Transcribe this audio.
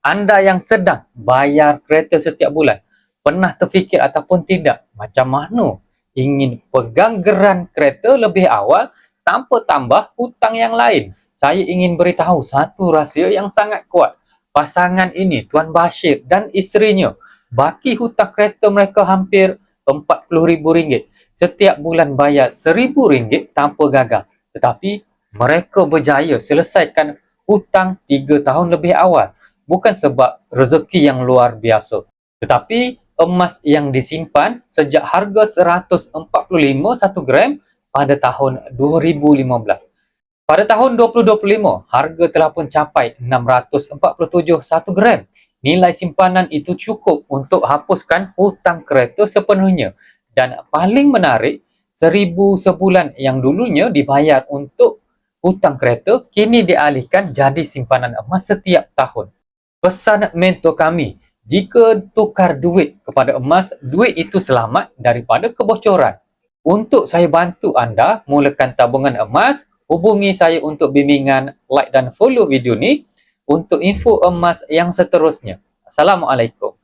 Anda yang sedang bayar kereta setiap bulan, pernah terfikir ataupun tidak macam mana ingin pegang geran kereta lebih awal tanpa tambah hutang yang lain? Saya ingin beritahu satu rahsia yang sangat kuat. Pasangan ini, Tuan Bashir dan isterinya, baki hutang kereta mereka hampir RM40,000. Setiap bulan bayar RM1,000 tanpa gagal. Tetapi mereka berjaya selesaikan hutang 3 tahun lebih awal. Bukan sebab rezeki yang luar biasa, tetapi emas yang disimpan sejak harga 145 satu gram pada tahun 2015. Pada tahun 2025, harga telah pun capai 647 satu gram. Nilai simpanan itu cukup untuk hapuskan hutang kereta sepenuhnya. Dan paling menarik, 1,000 sebulan yang dulunya dibayar untuk hutang kereta, kini dialihkan jadi simpanan emas setiap tahun. Pesan mentor kami, jika tukar duit kepada emas, duit itu selamat daripada kebocoran. Untuk saya bantu anda mulakan tabungan emas, hubungi saya untuk bimbingan, like dan follow video ni untuk info emas yang seterusnya. Assalamualaikum.